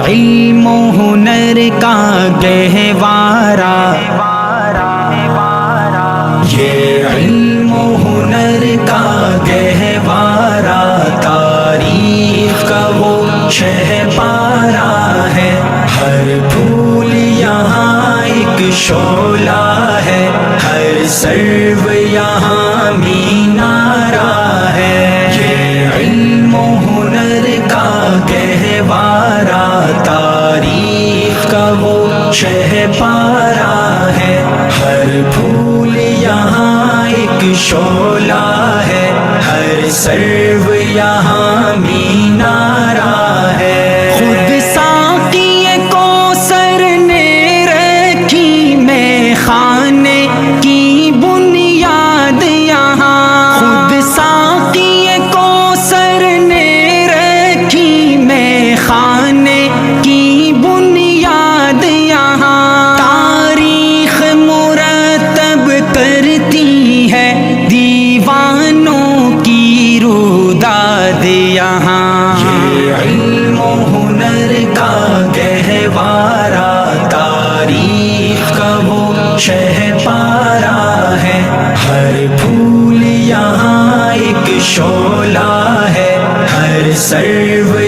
علم و ہنر کا گہوارہ، یہ علم و ہنر کا گہوارہ، تاریخ کا وہ شہپارہ ہے، ہر پھول یہاں ایک شعلہ ہے، ہر سرو یہاں مینارہ ہے، یہ علم و ہنر کا گہوارہ، تاریخ کا وہ شہپارہ ہے، ہر پھول یہاں ایک شعلہ ہے، ہر سرو یہاں مینارہ ہے۔ خود ساقی کوثر نے رکھی میں خانے کی بنیاد یہاں، خود ساقی کوثر نے رکھی میں خانے کی بنیاد یہاں، تاریخ مرتب کرتی ہے دیوانوں کی روداد یہاں، یہ علم و ہنر کا گہوارہ، تاریخ کا وہ شہپارہ ہے، ہر پھول یہاں ایک شعلہ ہے، ہر سرو